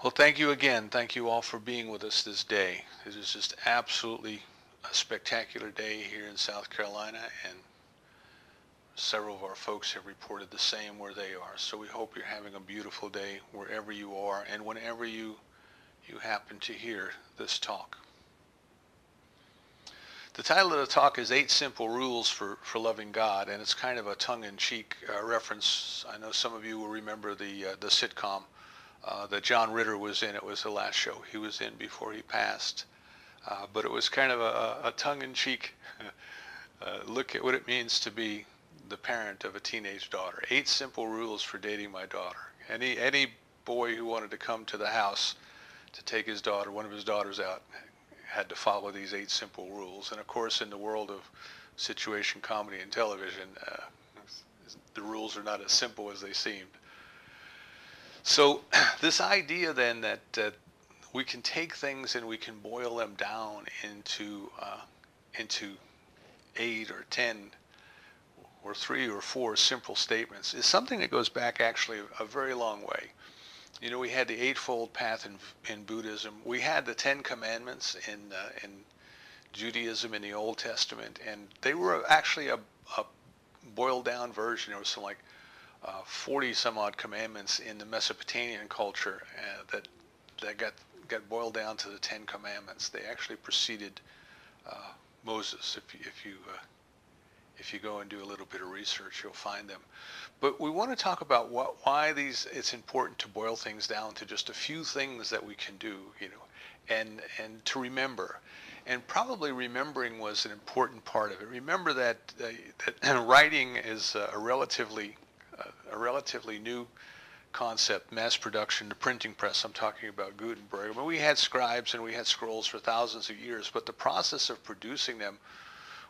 Well, thank you again. Thank you all for being with us this day. It is just absolutely a spectacular day here in South Carolina, and several of our folks have reported the same where they are. So we hope you're having a beautiful day wherever you are and whenever you happen to hear this talk. The title of the talk is Eight Simple Rules for Loving God, and it's kind of a tongue-in-cheek reference. I know some of you will remember the sitcom that John Ritter was in. It was the last show he was in before he passed. But it was kind of a tongue-in-cheek look at what it means to be the parent of a teenage daughter. Eight simple rules for dating my daughter. Any boy who wanted to come to the house to take his daughter, one of his daughters out, had to follow these eight simple rules. And of course, in the world of situation comedy and television, the rules are not as simple as they seemed. So this idea then that we can take things and we can boil them down into 8 or 10 or 3 or 4 simple statements is something that goes back actually a very long way. You know, we had the Eightfold Path in Buddhism. We had the Ten Commandments in Judaism in the Old Testament, and they were actually a boiled down version. There was some like 40 some odd commandments in the Mesopotamian culture that got boiled down to the Ten Commandments. They actually preceded Moses. If you go and do a little bit of research, you'll find them. But we want to talk about why it's important to boil things down to just a few things that we can do, you know, and to remember. And probably remembering was an important part of it. Remember that writing is a relatively new concept, mass production, the printing press. I'm talking about Gutenberg. I mean, we had scribes and we had scrolls for thousands of years, but the process of producing them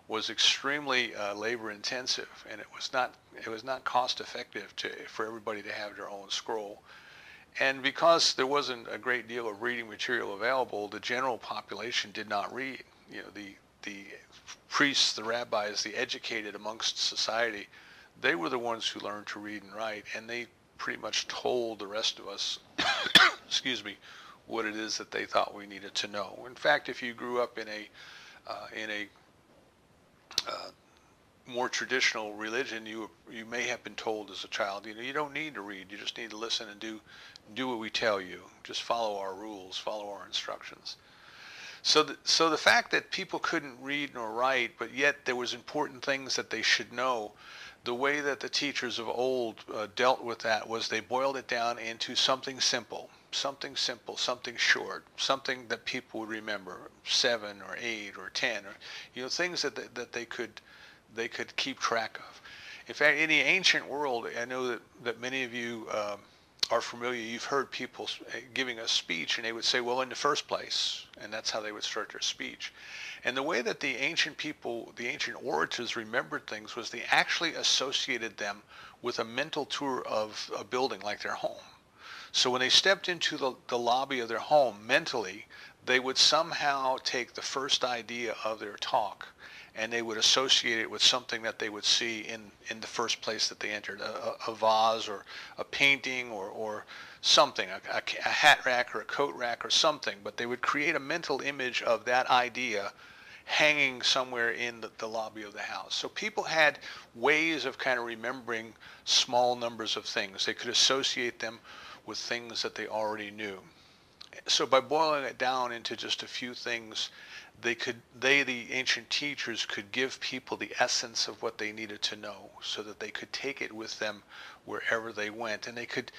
was extremely labor intensive, and it was not cost effective for everybody to have their own scroll. And because there wasn't a great deal of reading material available, the general population did not read. You know, the priests, the rabbis, the educated amongst society, they were the ones who learned to read and write, and they pretty much told the rest of us, excuse me, what it is that they thought we needed to know. In fact, if you grew up in a more traditional religion, you may have been told as a child, you know, you don't need to read, you just need to listen and do what we tell you. Just follow our rules, follow our instructions. So the fact that people couldn't read nor write, but yet there was important things that they should know, the way that the teachers of old dealt with that was they boiled it down into something simple, something short, something that people would remember, 7 or 8 or 10, or, you know, things that they could keep track of. In fact, in the ancient world, I know that many of you are familiar. You've heard people giving a speech, and they would say, well, in the first place, and that's how they would start their speech. And the way that the ancient people, the ancient orators remembered things was they actually associated them with a mental tour of a building like their home. So when they stepped into the lobby of their home mentally, they would somehow take the first idea of their talk and they would associate it with something that they would see in the first place that they entered, a vase or a painting or something, a hat rack or a coat rack or something. But they would create a mental image of that idea hanging somewhere in the lobby of the house. So people had ways of kind of remembering small numbers of things. They could associate them with things that they already knew. So by boiling it down into just a few things, the ancient teachers could give people the essence of what they needed to know so that they could take it with them wherever they went, and they could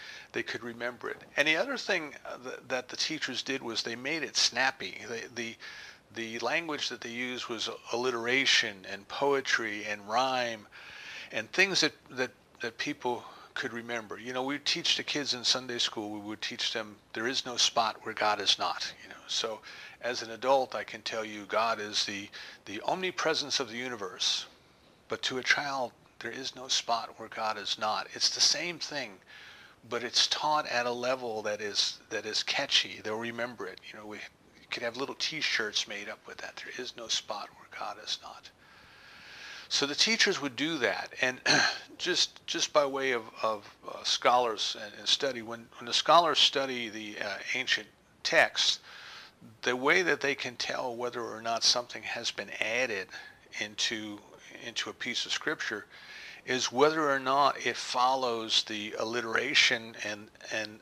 remember it. And the other thing that the teachers did was they made it snappy. The language that they used was alliteration and poetry and rhyme and things that people could remember. You know, we teach the kids in Sunday school, we would teach them there is no spot where God is not, you know. So as an adult, I can tell you God is the omnipresence of the universe. But to a child, there is no spot where God is not. It's the same thing, but it's taught at a level that is catchy. They'll remember it. You know, we could have little T-shirts made up with that. There is no spot where God is not. So the teachers would do that, and just by way of scholars and study, when the scholars study the ancient texts, the way that they can tell whether or not something has been added into into a piece of scripture is whether or not it follows the alliteration and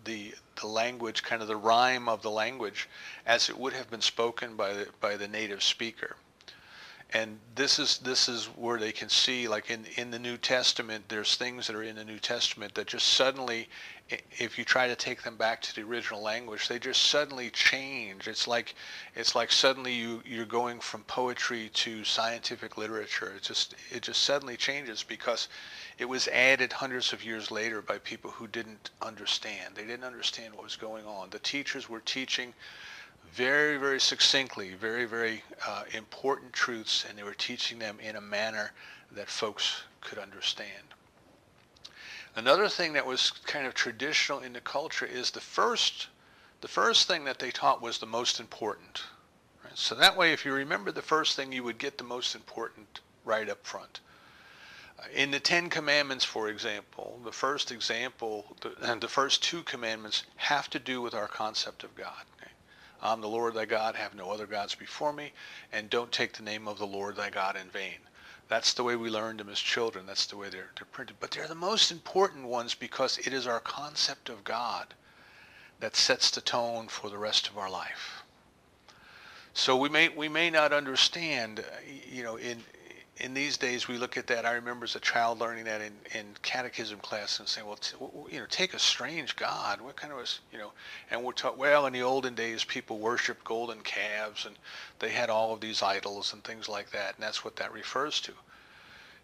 the language, kind of the rhyme of the language, as it would have been spoken by the native speaker. And this is where they can see, like in the New Testament, there's things that are in the New Testament that just suddenly, if you try to take them back to the original language, they just suddenly change. It's like suddenly you're going from poetry to scientific literature. It just suddenly changes because it was added hundreds of years later by people who didn't understand. They didn't understand what was going on. The teachers were teaching very, very succinctly, very, very important truths, and they were teaching them in a manner that folks could understand. Another thing that was kind of traditional in the culture is the first thing that they taught was the most important. Right? So that way, if you remember the first thing, you would get the most important right up front. In the Ten Commandments, for example, the first two commandments have to do with our concept of God. I'm the Lord thy God, have no other gods before me, and don't take the name of the Lord thy God in vain. That's the way we learned them as children. That's the way they're printed. But they're the most important ones because it is our concept of God that sets the tone for the rest of our life. So we may not understand, in these days we look at that. I remember as a child learning that in catechism class and saying, well, take a strange God. What kind of and we're taught, well, in the olden days people worshiped golden calves and they had all of these idols and things like that, and that's what that refers to.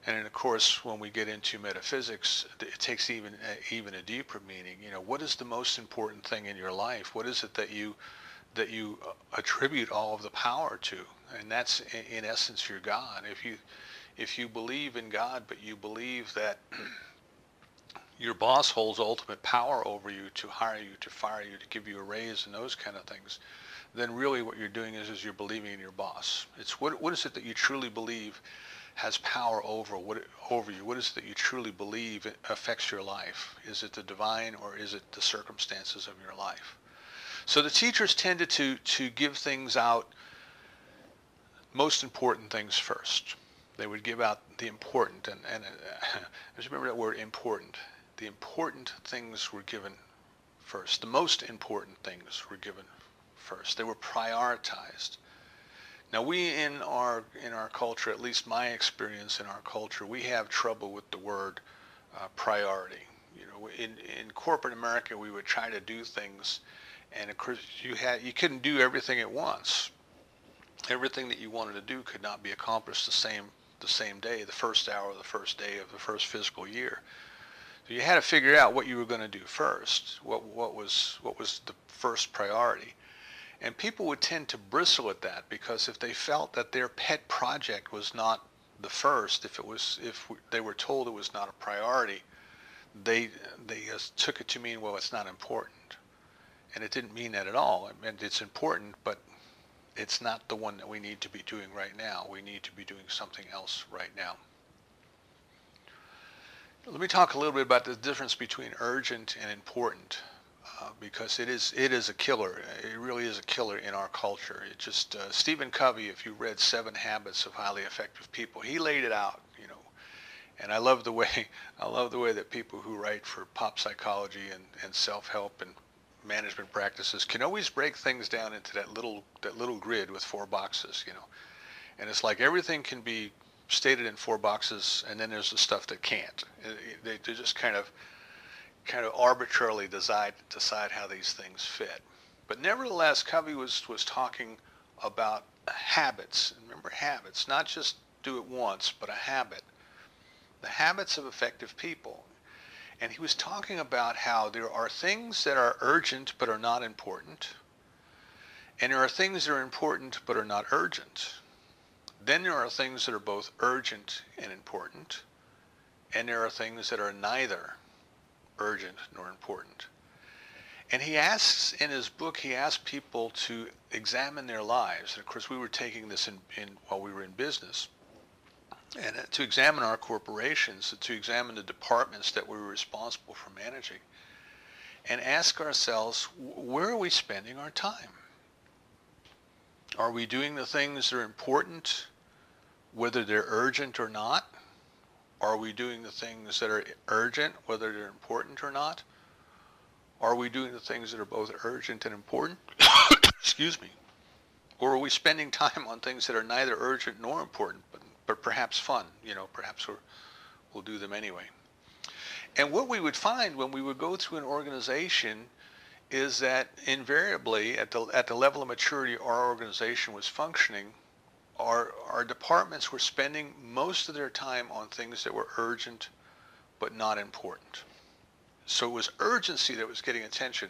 And then of course when we get into metaphysics, it takes even a deeper meaning. What is the most important thing in your life? What is it that you attribute all of the power to? And that's in essence your God. If you believe in God, but you believe that your boss holds ultimate power over you to hire you, to fire you, to give you a raise and those kind of things, then really what you're doing is you're believing in your boss. It's what is it that you truly believe has power over you? What is it that you truly believe affects your life? Is it the divine or is it the circumstances of your life? So the teachers tended to give things out, most important things first. They would give out the important, and just remember that word important. The important things were given first. The most important things were given first. They were prioritized. Now we in our culture, at least my experience in our culture, we have trouble with the word priority. In corporate America, we would try to do things, and of course you couldn't do everything at once. Everything that you wanted to do could not be accomplished the same day, the first hour, the first day of the first fiscal year. So you had to figure out what you were going to do first. What was the first priority? And people would tend to bristle at that because if they felt that their pet project was not the first, if they were told it was not a priority, they took it to mean, well, it's not important. And it didn't mean that at all. It meant it's important, but it's not the one that we need to be doing right now. We need to be doing something else right now. Let me talk a little bit about the difference between urgent and important, because it is a killer. It really is a killer in our culture. It just Stephen Covey, if you read 7 Habits of Highly Effective People, he laid it out, and I love the way that people who write for pop psychology and self-help and management practices can always break things down into that little grid with 4 boxes, and it's like everything can be stated in 4 boxes, and then there's the stuff that can't. They just kind of arbitrarily decide how these things fit. But nevertheless, Covey was talking about habits. And remember, habits, not just do it once, but a habit. The habits of effective people. And he was talking about how there are things that are urgent but are not important, and there are things that are important but are not urgent. Then there are things that are both urgent and important, and there are things that are neither urgent nor important. And he asks, in his book, he asked people to examine their lives. And of course, we were taking this in while we were in business. and to examine our corporations, to examine the departments that we were responsible for managing, and ask ourselves, where are we spending our time? Are we doing the things that are important, whether they're urgent or not? Are we doing the things that are urgent, whether they're important or not? Are we doing the things that are both urgent and important? Excuse me. Or are we spending time on things that are neither urgent nor important, but perhaps fun? Perhaps we'll do them anyway. And what we would find when we would go through an organization is that invariably at the level of maturity our organization was functioning, our departments were spending most of their time on things that were urgent but not important. So it was urgency that was getting attention,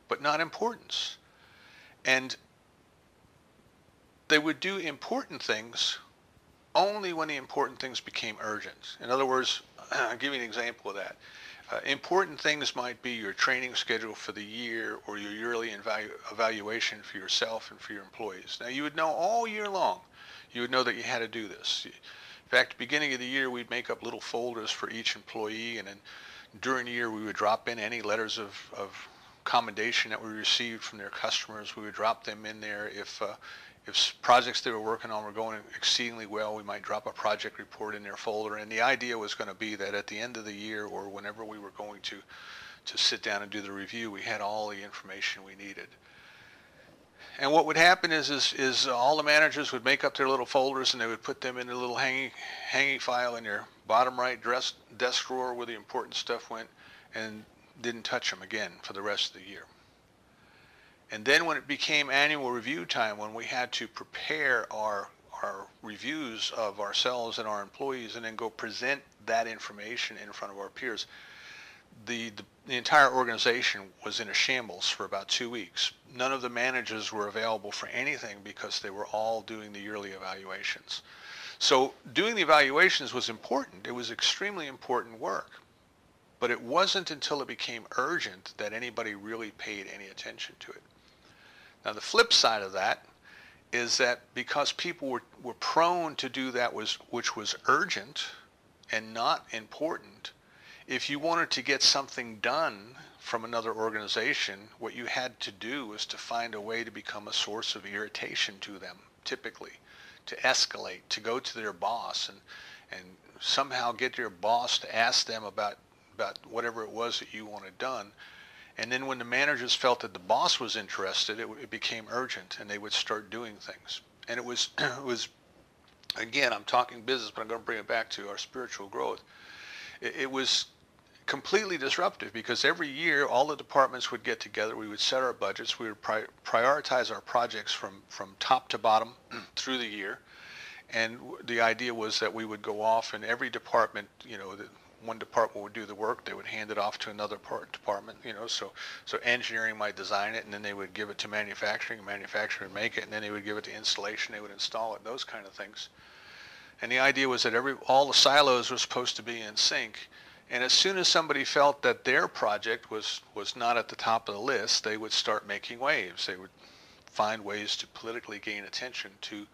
but not importance. And they would do important things only when the important things became urgent. In other words, I'll give you an example of that. Important things might be your training schedule for the year or your yearly evaluation for yourself and for your employees. Now, you would know all year long, you would know that you had to do this. In fact, beginning of the year, we'd make up little folders for each employee, and then during the year, we would drop in any letters of commendation that we received from their customers. We would drop them in there. If projects they were working on were going exceedingly well, we might drop a project report in their folder. And the idea was going to be that at the end of the year or whenever we were going to sit down and do the review, we had all the information we needed. And what would happen is all the managers would make up their little folders and they would put them in a little hanging file in their bottom right desk drawer where the important stuff went, and didn't touch them again for the rest of the year. And then when it became annual review time, when we had to prepare our reviews of ourselves and our employees and then go present that information in front of our peers, the entire organization was in a shambles for about 2 weeks. None of the managers were available for anything because they were all doing the yearly evaluations. So doing the evaluations was important. It was extremely important work. But it wasn't until it became urgent that anybody really paid any attention to it. Now the flip side of that is that because people were prone to do that which was urgent and not important, if you wanted to get something done from another organization, what you had to do was to find a way to become a source of irritation to them, typically, to escalate, to go to their boss and somehow get your boss to ask them about whatever it was that you wanted done. And then when the managers felt that the boss was interested, it became urgent and they would start doing things. And it was, again, I'm talking business, but I'm going to bring it back to our spiritual growth. It was completely disruptive because every year all the departments would get together, we would set our budgets, we would prioritize our projects from top to bottom through the year. And the idea was that we would go off and every department, one department would do the work, they would hand it off to another department, so engineering might design it and then they would give it to manufacturing, and manufacturing would make it, and then they would give it to installation, they would install it, those kind of things. And the idea was that all the silos were supposed to be in sync. And as soon as somebody felt that their project was not at the top of the list, they would start making waves. They would find ways to politically gain attention to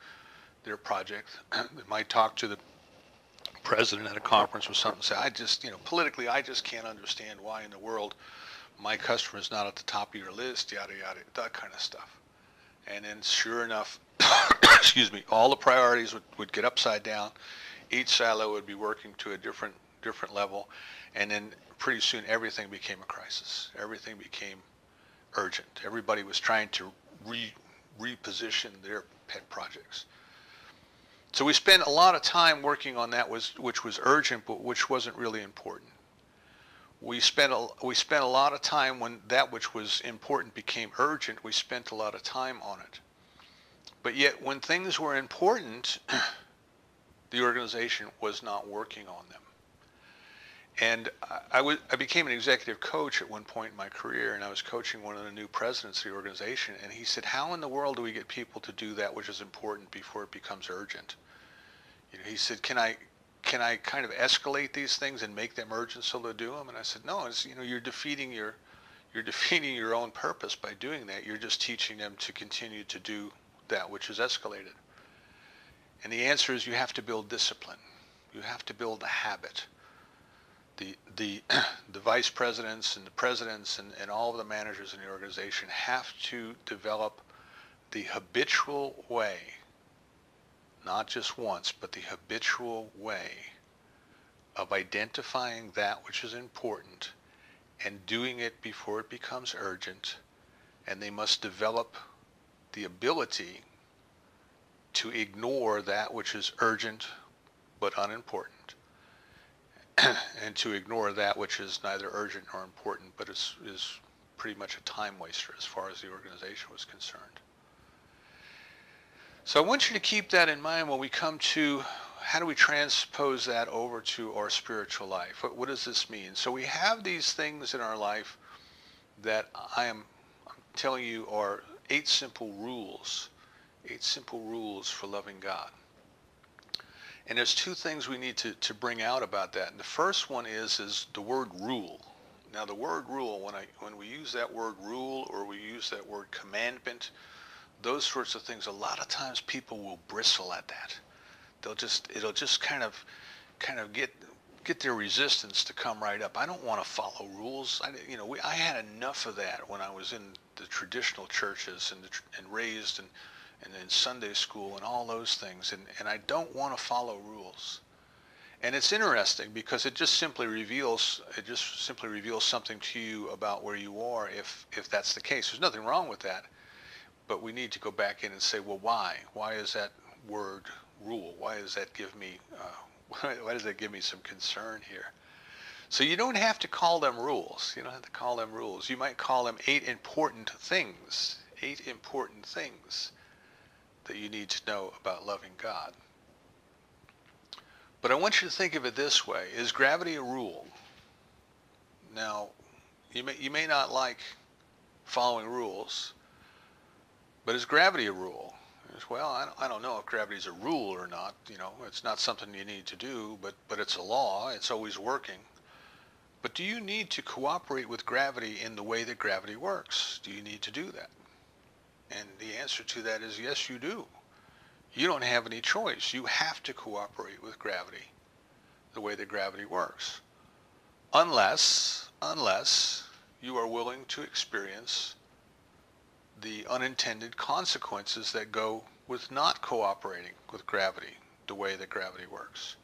their project. They might talk to the president at a conference or something and say, politically, I just can't understand why in the world my customer is not at the top of your list, yada, yada, that kind of stuff. And then sure enough, excuse me, all the priorities would get upside down. Each silo would be working to a different level. And then pretty soon everything became a crisis. Everything became urgent. Everybody was trying to reposition their pet projects. So we spent a lot of time working on that which was urgent, but which wasn't really important. We spent a lot of time when that which was important became urgent. We spent a lot of time on it. But yet when things were important, the organization was not working on them. And I became an executive coach at one point in my career, and I was coaching one of the new presidents of the organization, and he said, how in the world do we get people to do that which is important before it becomes urgent? He said, can I kind of escalate these things and make them urgent so they'll do them? And I said, no, you're defeating your own purpose by doing that. You're just teaching them to continue to do that which is escalated. And the answer is you have to build discipline. You have to build a habit. The the vice presidents and the presidents and all of the managers in the organization have to develop the habitual way, not just once, but the habitual way of identifying that which is important and doing it before it becomes urgent. And they must develop the ability to ignore that which is urgent but unimportant, and to ignore that which is neither urgent nor important but is pretty much a time waster as far as the organization was concerned. So I want you to keep that in mind when we come to how do we transpose that over to our spiritual life. What does this mean? So we have these things in our life that I'm telling you are 8 simple rules for loving God. And there's 2 things we need to bring out about that. And the first one is the word rule. Now the word rule, when we use that word rule or we use that word commandment, those sorts of things, a lot of times people will bristle at that. It'll just kind of get their resistance to come right up. I don't want to follow rules. I had enough of that when I was in the traditional churches and raised and in Sunday school and all those things, and I don't want to follow rules. And it's interesting because it just simply reveals something to you about where you are if that's the case. There's nothing wrong with that, but we need to go back in and say, well, why? Why is that word rule? Why does that give me why does that give me some concern here? So you don't have to call them rules. You don't have to call them rules. You might call them 8 important things. 8 important things that you need to know about loving God. But I want you to think of it this way. Is gravity a rule? Now, you may not like following rules, but is gravity a rule? Well, I don't know if gravity is a rule or not. It's not something you need to do, but it's a law. It's always working. But do you need to cooperate with gravity in the way that gravity works? Do you need to do that? And the answer to that is yes, you do. You don't have any choice. You have to cooperate with gravity the way that gravity works. Unless you are willing to experience the unintended consequences that go with not cooperating with gravity the way that gravity works.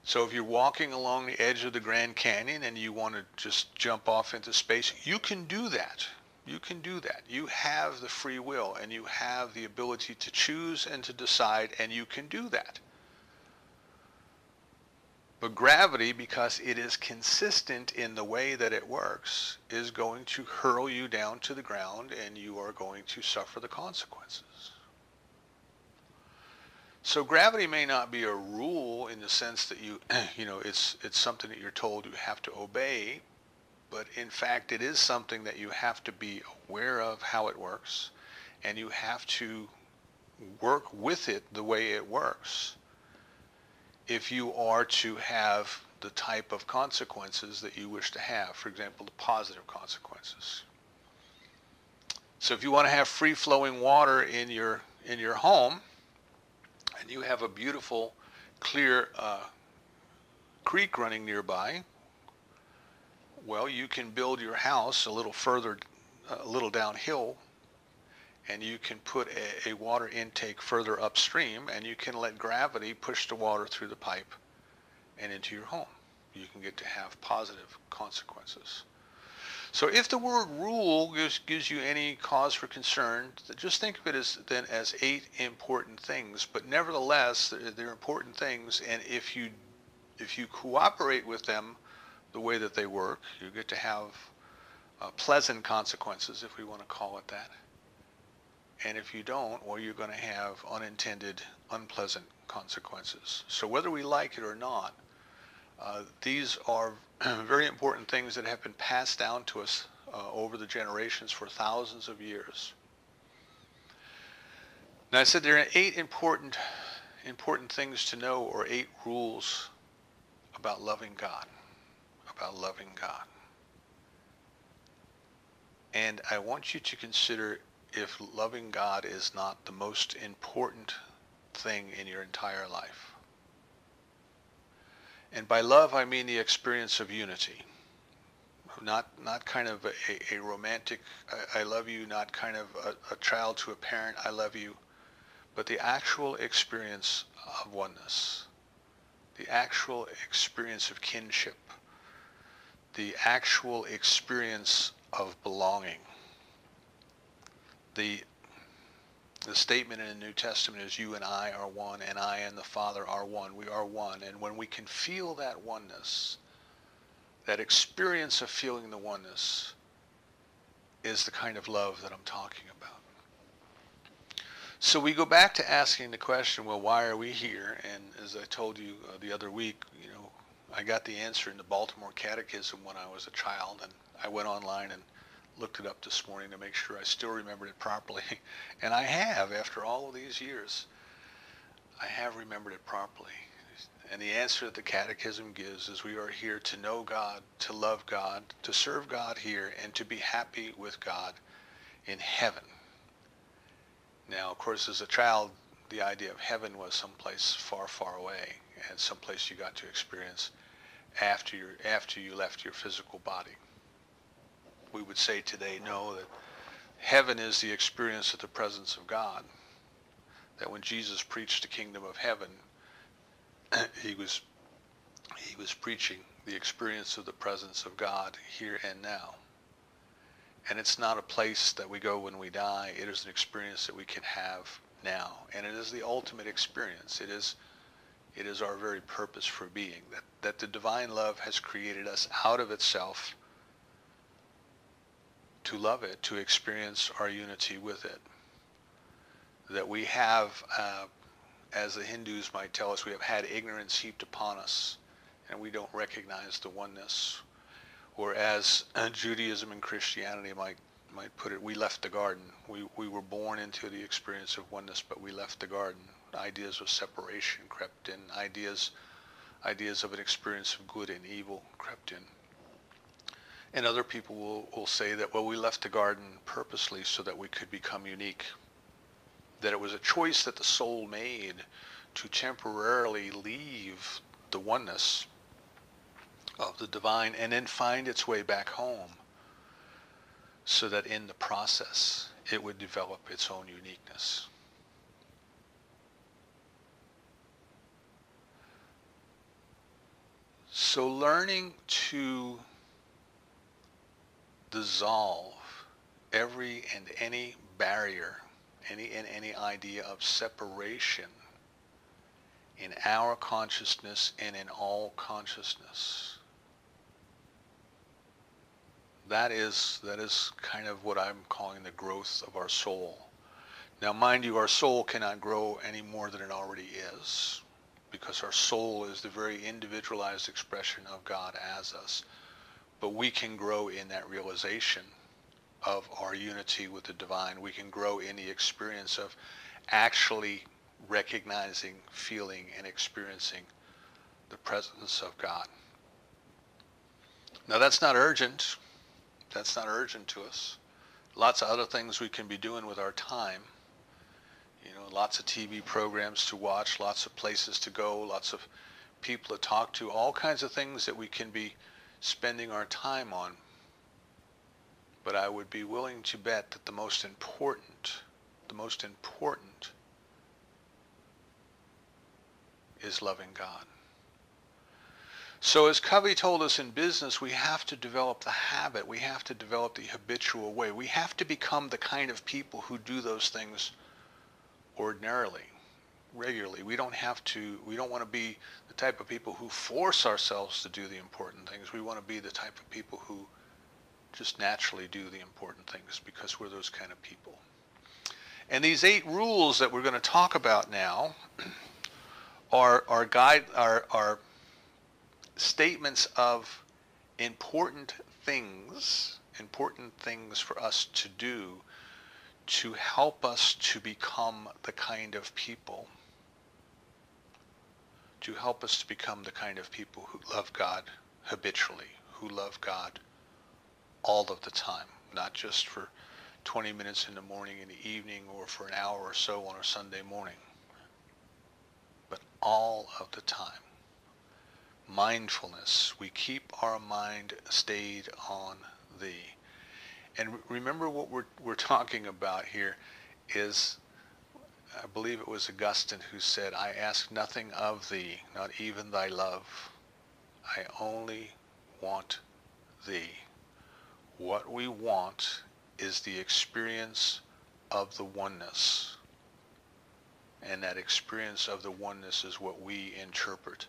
So if you're walking along the edge of the Grand Canyon and you want to just jump off into space, you can do that. You can do that. You have the free will and you have the ability to choose and to decide, and you can do that. But gravity, because it is consistent in the way that it works, is going to hurl you down to the ground and you are going to suffer the consequences. So gravity may not be a rule in the sense that it's something that you're told you have to obey, but in fact it is something that you have to be aware of how it works, and you have to work with it the way it works if you are to have the type of consequences that you wish to have, for example, the positive consequences. So if you want to have free-flowing water in your home, and you have a beautiful, clear creek running nearby, well, you can build your house a little downhill, and you can put a water intake further upstream, and you can let gravity push the water through the pipe and into your home. You can get to have positive consequences. So if the word rule gives you any cause for concern, just think of it as 8 important things. But nevertheless, they're important things, and if you cooperate with them the way that they work, you get to have pleasant consequences, if we want to call it that. And if you don't, well, you're going to have unintended, unpleasant consequences. So whether we like it or not, these are very important things that have been passed down to us over the generations for thousands of years. Now I said there are 8 important things to know, or 8 rules about loving God. And I want you to consider if loving God is not the most important thing in your entire life. And by love, I mean the experience of unity. Not kind of a romantic, I love you, not kind of a child to a parent, I love you, but the actual experience of oneness, the actual experience of kinship, the actual experience of belonging. The statement in the New Testament is, you and I are one, and I and the Father are one. We are one. And when we can feel that oneness, that experience of feeling the oneness is the kind of love that I'm talking about. So we go back to asking the question, well, why are we here? And as I told you the other week, I got the answer in the Baltimore Catechism when I was a child, and I went online and looked it up this morning to make sure I still remembered it properly. And I have, after all of these years, I have remembered it properly. And the answer that the Catechism gives is, we are here to know God, to love God, to serve God here, and to be happy with God in heaven. Now, of course, as a child, the idea of heaven was someplace far, far away, and someplace you got to experience after you left your physical body. We would say today, no, that heaven is the experience of the presence of God. That when Jesus preached the kingdom of heaven, he was preaching the experience of the presence of God here and now. And it's not a place that we go when we die. It is an experience that we can have now. And it is the ultimate experience. It is our very purpose for being. That the divine love has created us out of itself to love it, to experience our unity with it. That we have, as the Hindus might tell us, we have had ignorance heaped upon us, and we don't recognize the oneness. Or as Judaism and Christianity might put it, we left the garden. We were born into the experience of oneness, but we left the garden. Ideas of separation crept in. Ideas of an experience of good and evil crept in. And other people will say that, well, we left the garden purposely so that we could become unique. That it was a choice that the soul made to temporarily leave the oneness of the divine and then find its way back home, so that in the process it would develop its own uniqueness. So learning to dissolve every and any barrier, any idea of separation in our consciousness and in all consciousness. That is kind of what I'm calling the growth of our soul. Now, mind you, our soul cannot grow any more than it already is, because our soul is the very individualized expression of God as us. But we can grow in that realization of our unity with the divine. We can grow in the experience of actually recognizing, feeling, and experiencing the presence of God. Now, that's not urgent. That's not urgent to us. Lots of other things we can be doing with our time. Lots of TV programs to watch, lots of places to go, lots of people to talk to, all kinds of things that we can be spending our time on. But I would be willing to bet that the most important is loving God. So as Covey told us, in business, we have to develop the habit. We have to develop the habitual way. We have to become the kind of people who do those things ordinarily, regularly. We don't want to be the type of people who force ourselves to do the important things. We want to be the type of people who just naturally do the important things, because we're those kind of people. And these 8 rules that we're going to talk about now are statements of important things for us to do to help us to become the kind of people who love God habitually, who love God all of the time, not just for 20 minutes in the morning, in the evening, or for an hour or so on a Sunday morning, but all of the time. mindfulness. We keep our mind stayed on thee. And remember what we're talking about here is, I believe it was Augustine who said, I ask nothing of thee, not even thy love. I only want thee. What we want is the experience of the oneness. And that experience of the oneness is what we interpret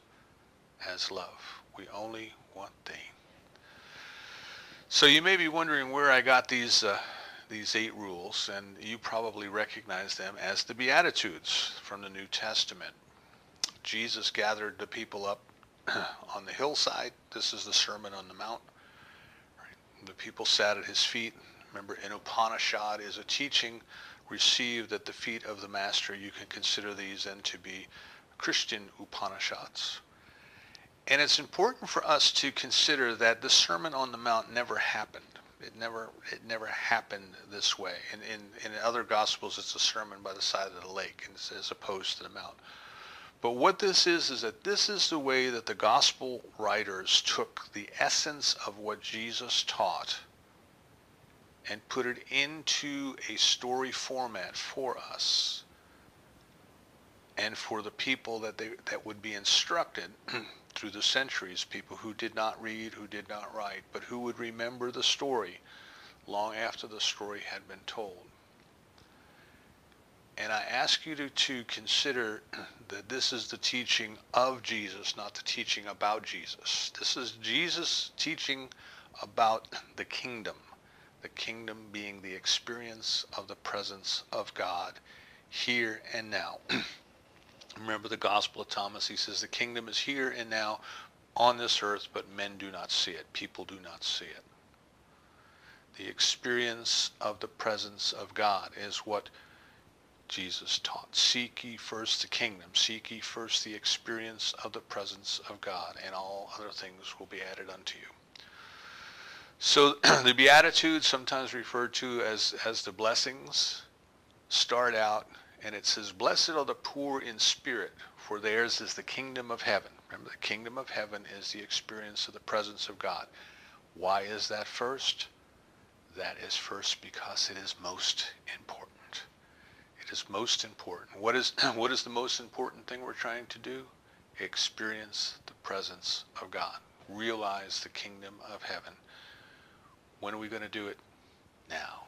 as love. We only want thee. So you may be wondering where I got these 8 rules, and you probably recognize them as the Beatitudes from the New Testament. Jesus gathered the people up on the hillside. This is the Sermon on the Mount. The people sat at his feet. Remember, an Upanishad is a teaching received at the feet of the master. You can consider these then to be Christian Upanishads. And it's important for us to consider that the Sermon on the Mount never happened. It never happened this way. In other Gospels, it's a sermon by the side of the lake as opposed to the mount. But what this is that this is the way that the Gospel writers took the essence of what Jesus taught and put it into a story format for us and for the people that would be instructed through the centuries, people who did not read, who did not write, but who would remember the story long after the story had been told. And I ask you to consider that this is the teaching of Jesus, not the teaching about Jesus. This is Jesus teaching about the kingdom being the experience of the presence of God here and now. Remember the Gospel of Thomas, he says the kingdom is here and now on this earth, but men do not see it. People do not see it. The experience of the presence of God is what Jesus taught. Seek ye first the kingdom. Seek ye first the experience of the presence of God, and all other things will be added unto you. So the Beatitudes, sometimes referred to as the blessings, start out, and it says, blessed are the poor in spirit, for theirs is the kingdom of heaven. Remember, the kingdom of heaven is the experience of the presence of God. Why is that first? That is first because it is most important. It is most important. What is the most important thing we're trying to do? Experience the presence of God. Realize the kingdom of heaven. When are we going to do it? Now.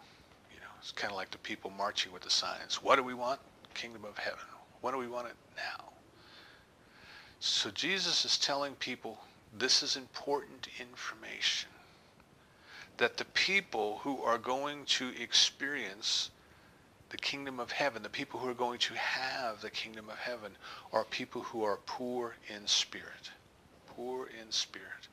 It's kind of like the people marching with the signs. What do we want? Kingdom of heaven. When do we want it? Now. So Jesus is telling people this is important information. That the people who are going to experience the kingdom of heaven, the people who are going to have the kingdom of heaven, are people who are poor in spirit. Poor in spirit.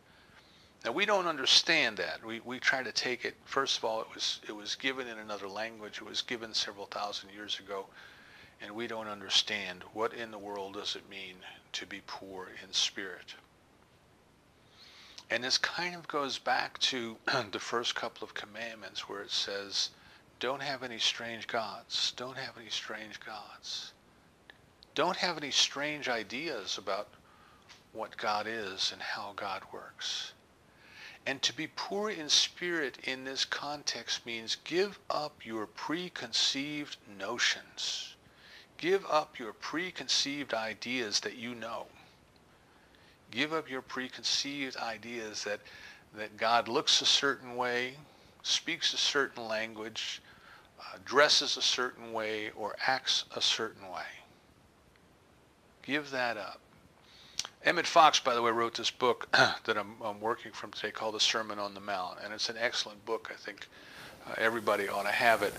Now we don't understand that. We try to take it. First of all, it was given in another language. It was given several thousand years ago, and we don't understand what in the world does it mean to be poor in spirit. And this kind of goes back to the first couple of commandments where it says, don't have any strange gods. Don't have any strange gods. Don't have any strange ideas about what God is and how God works. And to be poor in spirit in this context means give up your preconceived notions. Give up your preconceived ideas that you know. Give up your preconceived ideas that God looks a certain way, speaks a certain language, dresses a certain way, or acts a certain way. Give that up. Emmett Fox, by the way, wrote this book that I'm working from today called The Sermon on the Mount, and it's an excellent book. I think everybody ought to have it.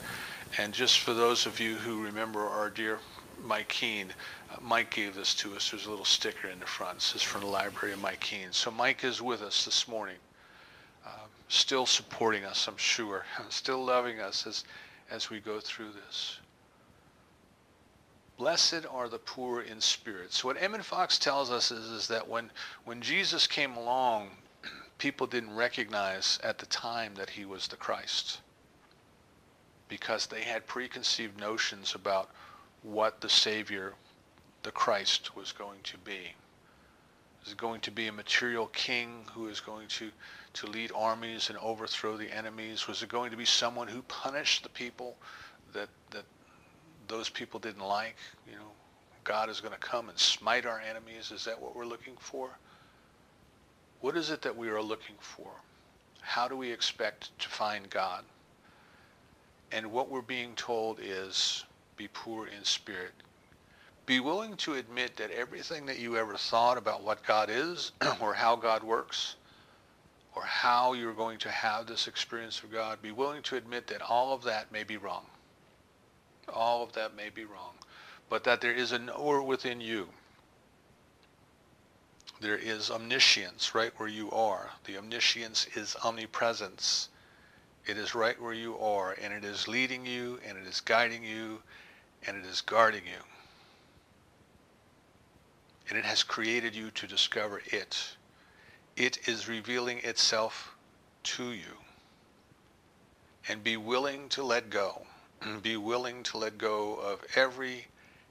And just for those of you who remember our dear Mike Keene, Mike gave this to us. There's a little sticker in the front. This is from the library of Mike Keene. So Mike is with us this morning, still supporting us, I'm sure, still loving us as we go through this. Blessed are the poor in spirit. So what Emmett Fox tells us is that when Jesus came along, people didn't recognize at the time that he was the Christ because they had preconceived notions about what the Savior, the Christ, was going to be. Is it going to be a material king who is going to lead armies and overthrow the enemies? Was it going to be someone who punished the people that those people didn't like? You know, God is going to come and smite our enemies. Is that what we're looking for? What is it that we are looking for? How do we expect to find God? And what we're being told is, be poor in spirit. Be willing to admit that everything that you ever thought about what God is or how God works or how you're going to have this experience of God, be willing to admit that all of that may be wrong. All of that may be wrong. But that there is a knower within you. There is omniscience right where you are. The omniscience is omnipresence. It is right where you are, and it is leading you, and it is guiding you, and it is guarding you. And it has created you to discover it. It is revealing itself to you. And be willing to let go. Be willing to let go of every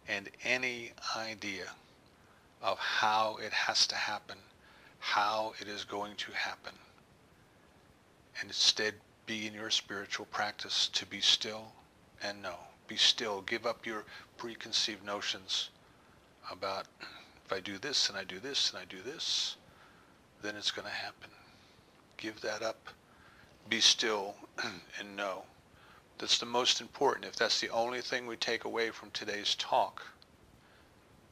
and any idea of how it has to happen, how it is going to happen. And instead be in your spiritual practice to be still and know. Be still. Give up your preconceived notions about if I do this and I do this and I do this, then it's going to happen. Give that up. Be still and know. That's the most important. If that's the only thing we take away from today's talk,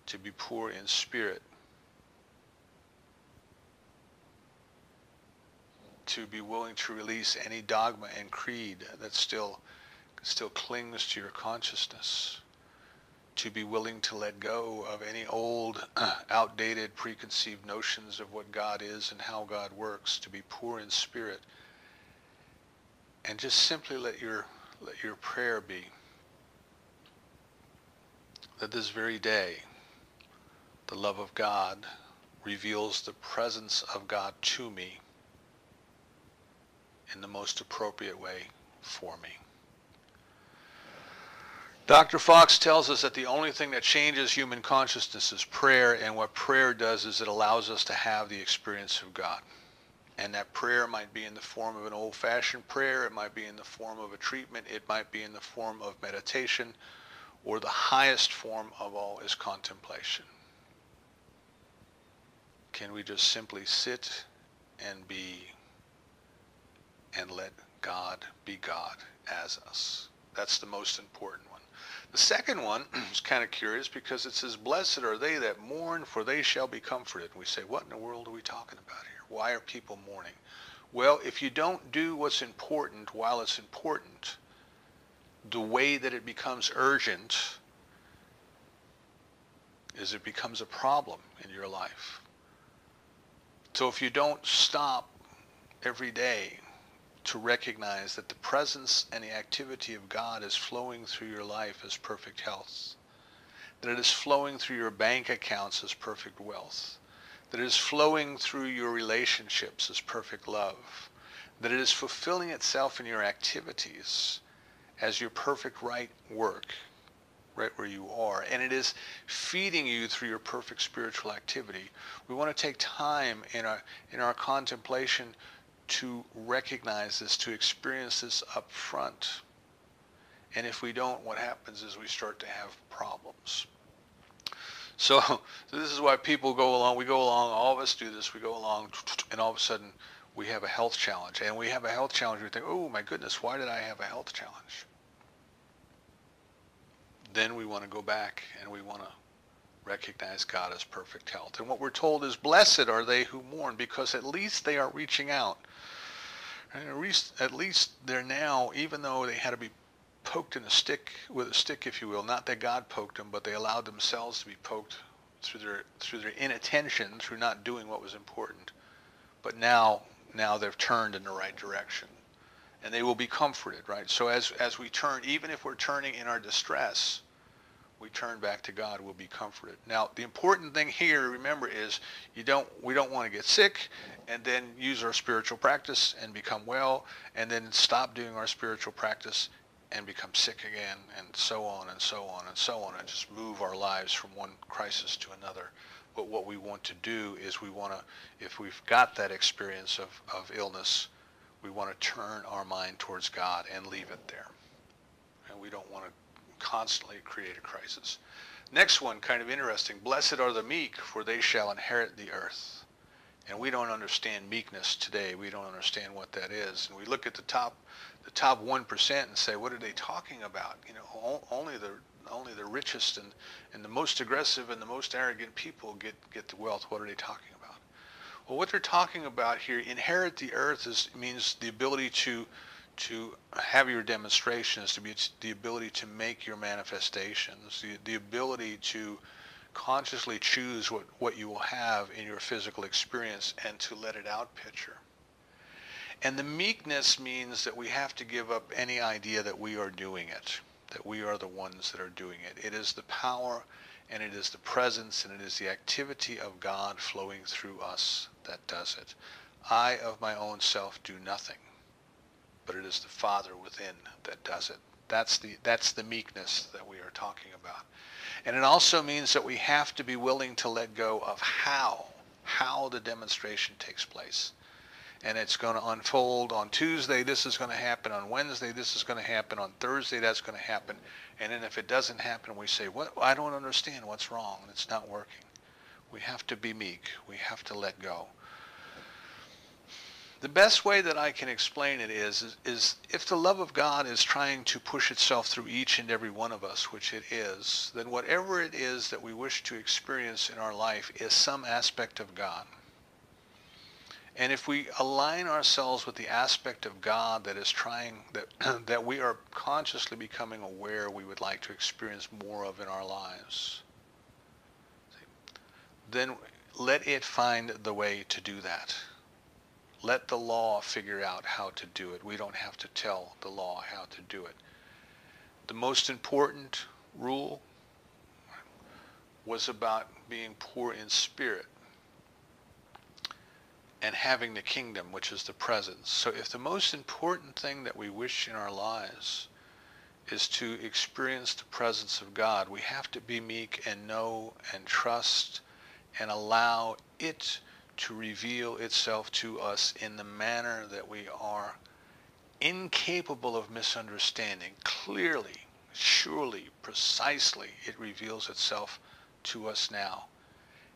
to be poor in spirit, to be willing to release any dogma and creed that still clings to your consciousness, to be willing to let go of any old, outdated, preconceived notions of what God is and how God works, to be poor in spirit, and just simply let your prayer be that this very day, the love of God reveals the presence of God to me in the most appropriate way for me. Dr. Fox tells us that the only thing that changes human consciousness is prayer, and what prayer does is it allows us to have the experience of God. And that prayer might be in the form of an old-fashioned prayer, it might be in the form of a treatment, it might be in the form of meditation, or the highest form of all is contemplation. Can we just simply sit and be and let God be God as us? That's the most important one. The second one is kind of curious because it says, blessed are they that mourn, for they shall be comforted. And we say, what in the world are we talking about here? Why are people mourning? Well, if you don't do what's important while it's important, the way that it becomes urgent is it becomes a problem in your life. So if you don't stop every day to recognize that the presence and the activity of God is flowing through your life as perfect health, that it is flowing through your bank accounts as perfect wealth, that it is flowing through your relationships as perfect love, that it is fulfilling itself in your activities as your perfect right work, right where you are, and it is feeding you through your perfect spiritual activity. We want to take time in our contemplation to recognize this, to experience this up front. And if we don't, what happens is we start to have problems. So this is why people go along, we go along, all of us do this, we go along, and all of a sudden we have a health challenge. And we have a health challenge, we think, oh my goodness, why did I have a health challenge? Then we want to go back and we want to recognize God as perfect health. And what we're told is, blessed are they who mourn, because at least they are reaching out. And at least they're now, even though they had to be poked in with a stick, if you will, not that God poked them, but they allowed themselves to be poked through their inattention, through not doing what was important. But now they've turned in the right direction. And they will be comforted, right? So as we turn, even if we're turning in our distress, we turn back to God, we'll be comforted. Now, the important thing here, remember, is we don't want to get sick and then use our spiritual practice and become well, and then stop doing our spiritual practice and become sick again, and so on and so on and so on, and just move our lives from one crisis to another. But what we want to do is we want to, if we've got that experience of illness, we want to turn our mind towards God and leave it there. And we don't want to constantly create a crisis. Next one, kind of interesting. Blessed are the meek, for they shall inherit the earth. And we don't understand meekness today. We don't understand what that is. And we look at the top 1% and say, what are they talking about? You know, only the richest and the most aggressive and the most arrogant people get the wealth. What are they talking about? Well, what they're talking about here, inherit the earth, means the ability to have your demonstrations, to be the ability to make your manifestations, the ability to consciously choose what you will have in your physical experience and to let it out picture. And the meekness means that we have to give up any idea that we are doing it, that we are the ones that are doing it. It is the power and it is the presence and it is the activity of God flowing through us that does it. I of my own self do nothing, but it is the Father within that does it. That's the meekness that we are talking about. And it also means that we have to be willing to let go of how the demonstration takes place. And it's going to unfold on Tuesday, this is going to happen. On Wednesday, this is going to happen. On Thursday, that's going to happen. And then if it doesn't happen, we say, "What? I don't understand what's wrong. It's not working." We have to be meek. We have to let go. The best way that I can explain it is if the love of God is trying to push itself through each and every one of us, which it is, then whatever it is that we wish to experience in our life is some aspect of God. And if we align ourselves with the aspect of God that is trying, that we are consciously becoming aware we would like to experience more of in our lives, then let it find the way to do that. Let the law figure out how to do it. We don't have to tell the law how to do it. The most important rule was about being poor in spirit and having the kingdom, which is the presence. So if the most important thing that we wish in our lives is to experience the presence of God, we have to be meek and know and trust and allow it to reveal itself to us in the manner that we are incapable of misunderstanding. Clearly, surely, precisely, it reveals itself to us now.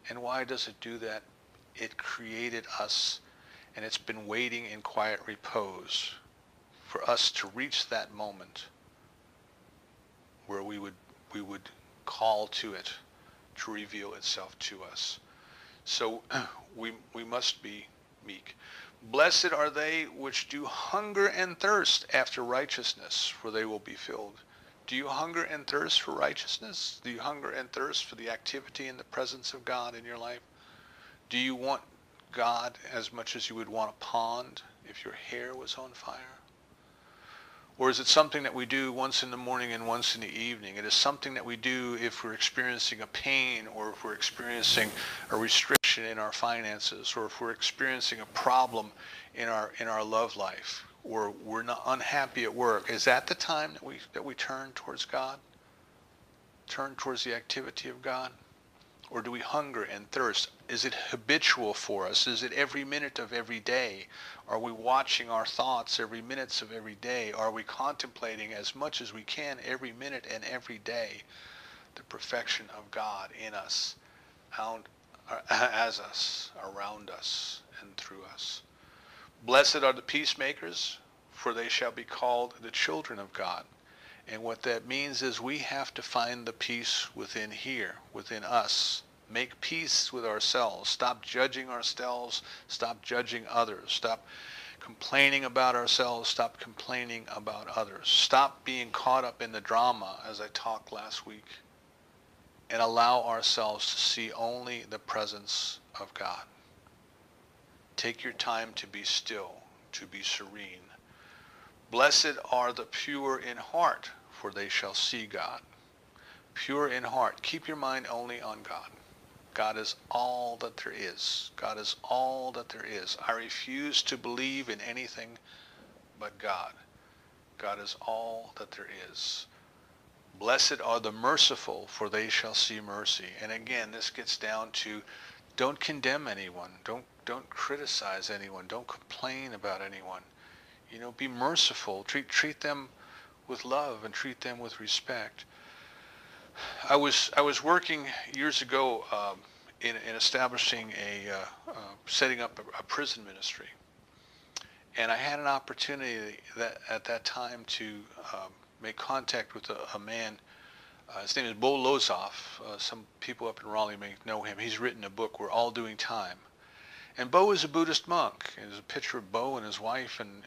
And why does it do that? It created us, and it's been waiting in quiet repose for us to reach that moment where we would call to it to reveal itself to us. So we must be meek. Blessed are they which do hunger and thirst after righteousness, for they will be filled. Do you hunger and thirst for righteousness? Do you hunger and thirst for the activity and the presence of God in your life? Do you want God as much as you would want a pond if your hair was on fire? Or is it something that we do once in the morning and once in the evening? It is something that we do if we're experiencing a pain, or if we're experiencing a restriction in our finances, or if we're experiencing a problem in our love life, or we're not unhappy at work. Is that the time that we turn towards God? Turn towards the activity of God? Or do we hunger and thirst? Is it habitual for us? Is it every minute of every day? Are we watching our thoughts every minute of every day? Are we contemplating as much as we can every minute and every day the perfection of God in us, as us, around us, and through us? Blessed are the peacemakers, for they shall be called the children of God. And what that means is we have to find the peace within here, within us. Make peace with ourselves. Stop judging ourselves. Stop judging others. Stop complaining about ourselves. Stop complaining about others. Stop being caught up in the drama, as I talked last week, and allow ourselves to see only the presence of God. Take your time to be still, to be serene. Blessed are the pure in heart, for they shall see God. Pure in heart. Keep your mind only on God. God is all that there is. God is all that there is. I refuse to believe in anything but God. God is all that there is. Blessed are the merciful, for they shall see mercy. And again, this gets down to don't condemn anyone. Don't criticize anyone. Don't complain about anyone. Be merciful. Treat them with love and treat them with respect. I was working years ago in establishing setting up a prison ministry, and I had an opportunity at that time to make contact with a man. His name is Bo Lozoff. Some people up in Raleigh may know him. He's written a book, We're All Doing Time. And Bo is a Buddhist monk. There's a picture of Bo and his wife and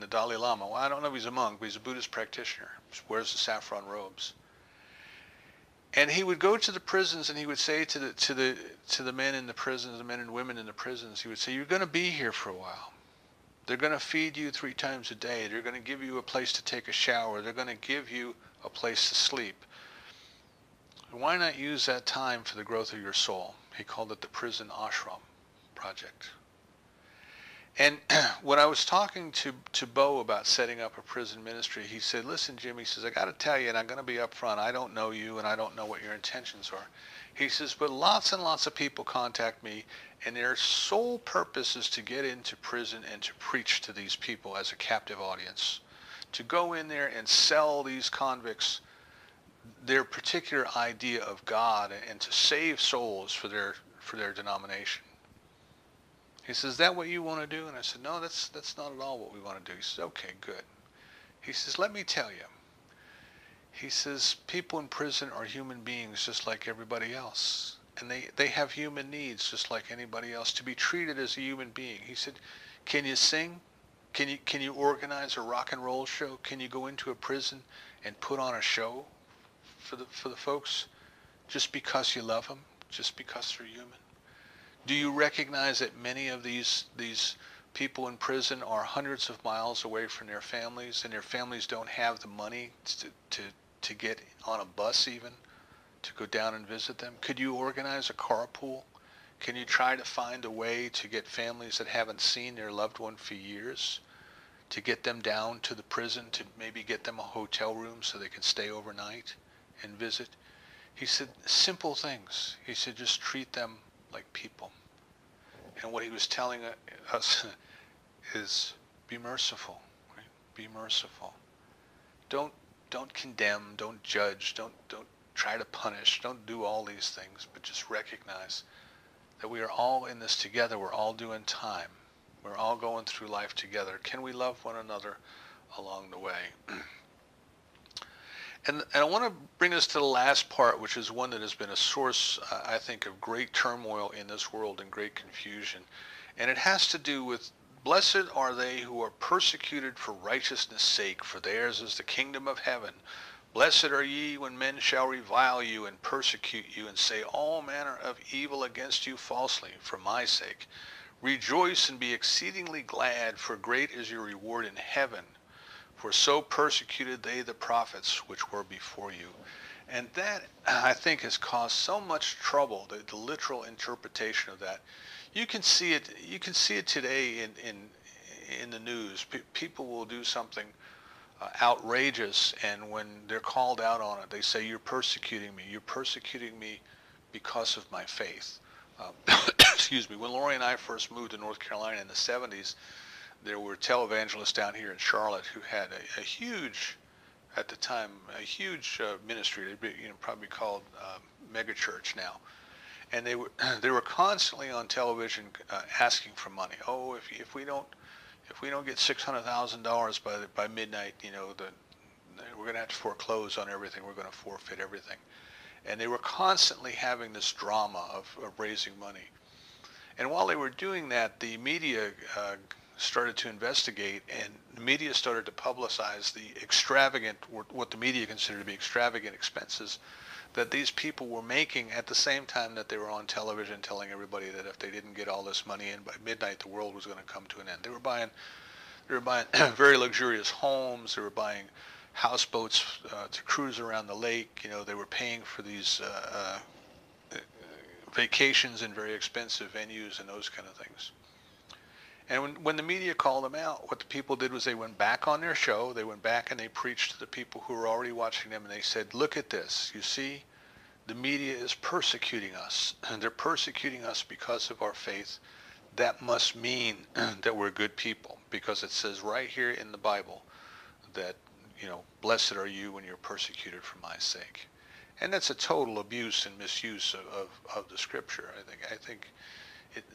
the Dalai Lama. Well, I don't know if he's a monk, but he's a Buddhist practitioner. He wears the saffron robes. And he would go to the prisons and he would say to the men in the prisons, the men and women in the prisons, he would say, you're going to be here for a while. They're going to feed you 3 times a day. They're going to give you a place to take a shower. They're going to give you a place to sleep. Why not use that time for the growth of your soul? He called it the Prison Ashram Project. And when I was talking to Bo about setting up a prison ministry, he said, listen, Jim, he says, I got to tell you, and I'm going to be upfront, I don't know you and I don't know what your intentions are. He says, but lots and lots of people contact me, and their sole purpose is to get into prison and to preach to these people as a captive audience, to go in there and sell these convicts their particular idea of God and to save souls for their denomination. He says, is that what you want to do? And I said, no, that's not at all what we want to do. He says, okay, good. He says, let me tell you. He says, people in prison are human beings just like everybody else. And they have human needs just like anybody else, to be treated as a human being. He said, can you sing? Can you organize a rock and roll show? Can you go into a prison and put on a show for the folks just because you love them, just because they're human? Do you recognize that many of these people in prison are hundreds of miles away from their families, and their families don't have the money to get on a bus even to go down and visit them? Could you organize a carpool? Can you try to find a way to get families that haven't seen their loved one for years, to get them down to the prison, to maybe get them a hotel room so they can stay overnight and visit? He said, simple things. He said, just treat them like people. And what he was telling us is be merciful, right? Be merciful. Don't condemn, don't judge, don't try to punish, don't do all these things, but just recognize that we are all in this together. We're all doing time. We're all going through life together. Can we love one another along the way? And I want to bring us to the last part, which is one that has been a source, I think, of great turmoil in this world and great confusion. And it has to do with, blessed are they who are persecuted for righteousness' sake, for theirs is the kingdom of heaven. Blessed are ye when men shall revile you and persecute you and say all manner of evil against you falsely for my sake. Rejoice and be exceedingly glad, for great is your reward in heaven. For so persecuted they the prophets which were before you. And that, I think, has caused so much trouble, the literal interpretation of that. You can see it today in the news. People will do something outrageous, and when they're called out on it, they say, you're persecuting me. You're persecuting me because of my faith. Excuse me. When Lori and I first moved to North Carolina in the 70s, there were televangelists down here in Charlotte who had a huge, at the time, a huge ministry. They'd be, probably called mega church now, and they were constantly on television asking for money. Oh, if we don't get $600,000 by midnight, we're going to have to foreclose on everything. We're going to forfeit everything. And they were constantly having this drama of raising money. And while they were doing that, the media started to investigate, and the media started to publicize the extravagant, what the media considered to be extravagant expenses that these people were making at the same time that they were on television telling everybody that if they didn't get all this money in by midnight, the world was going to come to an end. They were buying very luxurious homes. They were buying houseboats to cruise around the lake. They were paying for these vacations in very expensive venues and those kind of things. And when the media called them out, what the people did was they went back on their show. They went back and they preached to the people who were already watching them, and they said, look at this. You see, the media is persecuting us, and they're persecuting us because of our faith. That must mean that we're good people, because it says right here in the Bible that, blessed are you when you're persecuted for my sake. And that's a total abuse and misuse of the scripture. I think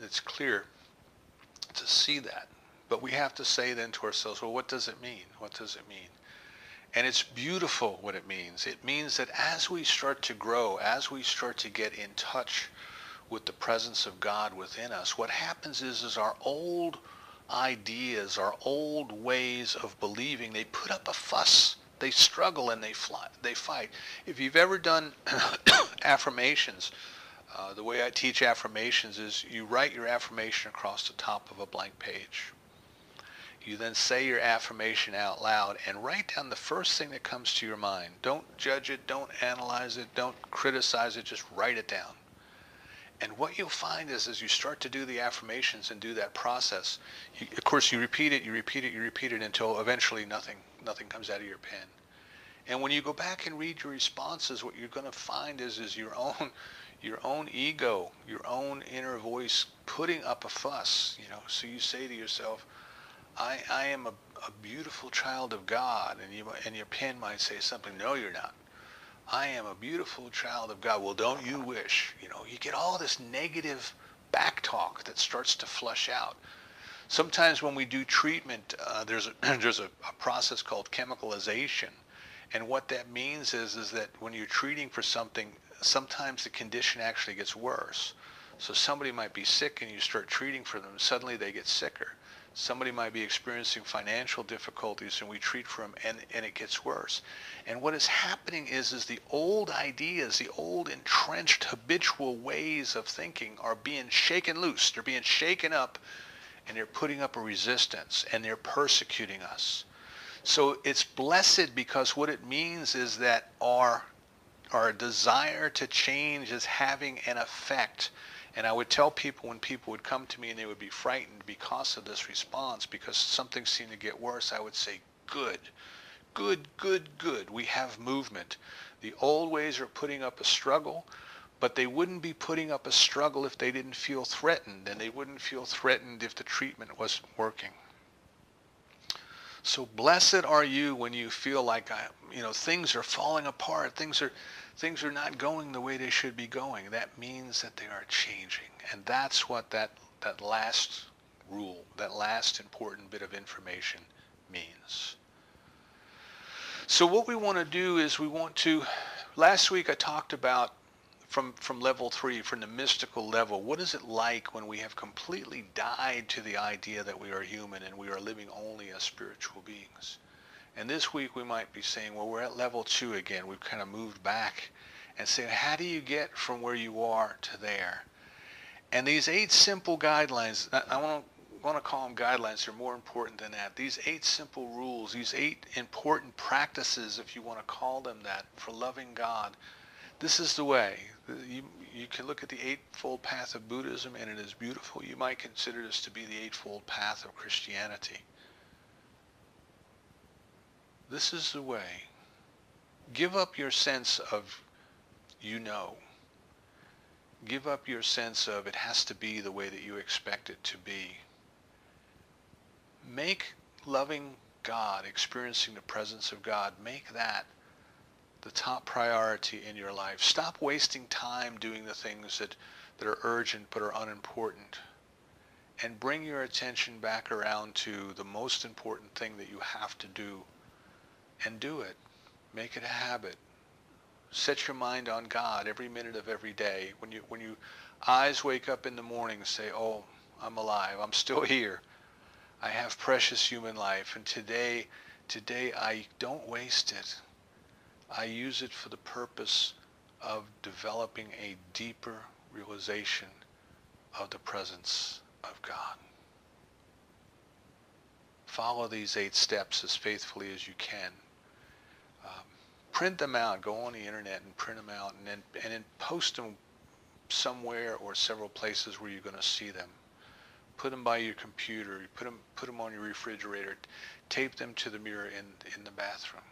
it's clear to see that. But we have to say then to ourselves, well, what does it mean? What does it mean? And it's beautiful what it means. It means that as we start to grow, as we start to get in touch with the presence of God within us, what happens is our old ideas, our old ways of believing, they put up a fuss. They struggle and they fight. If you've ever done affirmations, the way I teach affirmations is you write your affirmation across the top of a blank page. You then say your affirmation out loud and write down the first thing that comes to your mind. Don't judge it, don't analyze it, don't criticize it, just write it down. And what you'll find is as you start to do the affirmations and do that process, of course you repeat it until eventually nothing comes out of your pen. And when you go back and read your responses, what you're going to find is your own ego, your own inner voice putting up a fuss. So you say to yourself, I am a beautiful child of God, and your pen might say something. No, you're not. I am a beautiful child of God. Well, don't you wish? You get all this negative back talk that starts to flush out. Sometimes when we do treatment, there's a process called chemicalization, and what that means is that when you're treating for something, sometimes the condition actually gets worse. So somebody might be sick, and you start treating for them. Suddenly they get sicker. Somebody might be experiencing financial difficulties, and we treat for them, and it gets worse. And what is happening is the old ideas, the old entrenched habitual ways of thinking are being shaken loose. They're being shaken up, and they're putting up a resistance, and they're persecuting us. So it's blessed, because what it means is that our desire to change is having an effect. And I would tell people, when people would come to me and they would be frightened because of this response, because something seemed to get worse, I would say, good. We have movement. The old ways are putting up a struggle, but they wouldn't be putting up a struggle if they didn't feel threatened, and they wouldn't feel threatened if the treatment wasn't working. So blessed are you when you feel like things are falling apart, things are not going the way they should be going. That means that they are changing. And that's what that last rule, that last important bit of information means. So what we want to do is last week I talked about from level 3, from the mystical level, what is it like when we have completely died to the idea that we are human and we are living only as spiritual beings. And this week we might be saying, well, we're at level 2 again. We've kind of moved back and saying, how do you get from where you are to there? And these 8 simple guidelines, I want to call them guidelines, they're more important than that. These 8 simple rules, these 8 important practices, if you want to call them that, for loving God, this is the way. You can look at the Eightfold Path of Buddhism, and it is beautiful. You might consider this to be the Eightfold Path of Christianity. This is the way. Give up your sense of Give up your sense of it has to be the way that you expect it to be. Make loving God, experiencing the presence of God, make that the top priority in your life. Stop wasting time doing the things that are urgent but are unimportant. And bring your attention back around to the most important thing that you have to do. And do it. Make it a habit. Set your mind on God every minute of every day. When you eyes wake up in the morning, say, oh, I'm alive. I'm still here. I have precious human life. And today I don't waste it. I use it for the purpose of developing a deeper realization of the presence of God. Follow these 8 steps as faithfully as you can. Print them out. Go on the internet and print them out, and then post them somewhere or several places where you're going to see them. Put them by your computer. You put them on your refrigerator. Tape them to the mirror in the bathroom.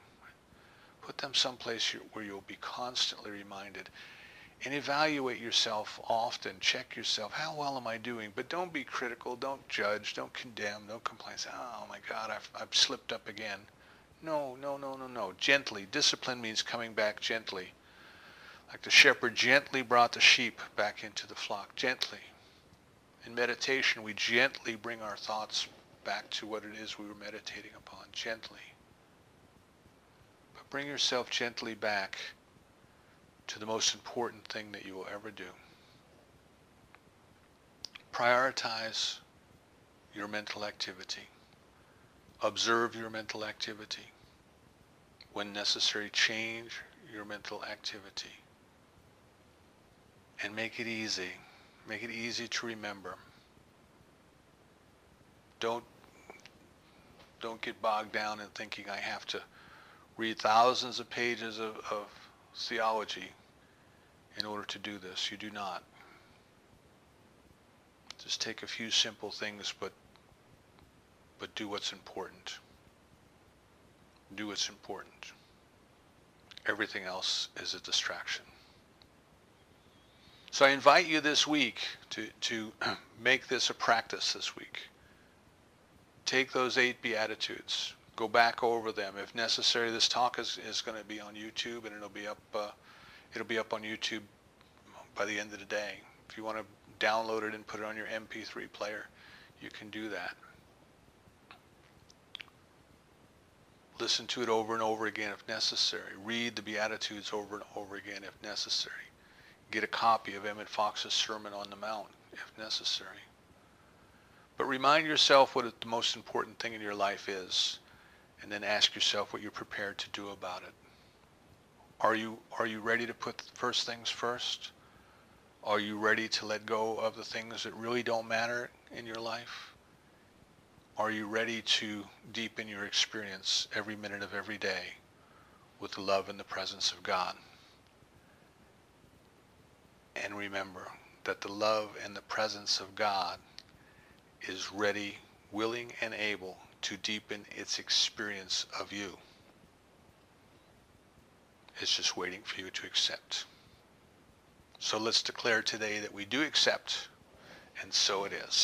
Put them someplace where you'll be constantly reminded. And evaluate yourself often. Check yourself. How well am I doing? But don't be critical. Don't judge. Don't condemn. Don't complain. Say, oh my God, I've slipped up again. No, no, no, no, no. Gently. Discipline means coming back gently. Like the shepherd gently brought the sheep back into the flock. Gently. In meditation, we gently bring our thoughts back to what it is we were meditating upon. Gently. But bring yourself gently back to the most important thing that you will ever do. Prioritize your mental activity. Observe your mental activity. When necessary, change your mental activity. And make it easy. Make it easy to remember. Don't get bogged down in thinking I have to read thousands of pages of theology in order to do this. You do not. Just take a few simple things, but do what's important. Do what's important. Everything else is a distraction. So I invite you this week to make this a practice this week. Take those 8 Beatitudes. Go back over them. If necessary, this talk is going to be on YouTube, and it'll be up on YouTube by the end of the day. If you want to download it and put it on your MP3 player, you can do that. Listen to it over and over again if necessary. Read the Beatitudes over and over again if necessary. Get a copy of Emmett Fox's Sermon on the Mount if necessary. But remind yourself what the most important thing in your life is, and then ask yourself what you're prepared to do about it. Are you ready to put first things first? Are you ready to let go of the things that really don't matter in your life? Are you ready to deepen your experience every minute of every day with the love and the presence of God? And remember that the love and the presence of God is ready, willing, and able to deepen its experience of you. It's just waiting for you to accept. So let's declare today that we do accept, and so it is.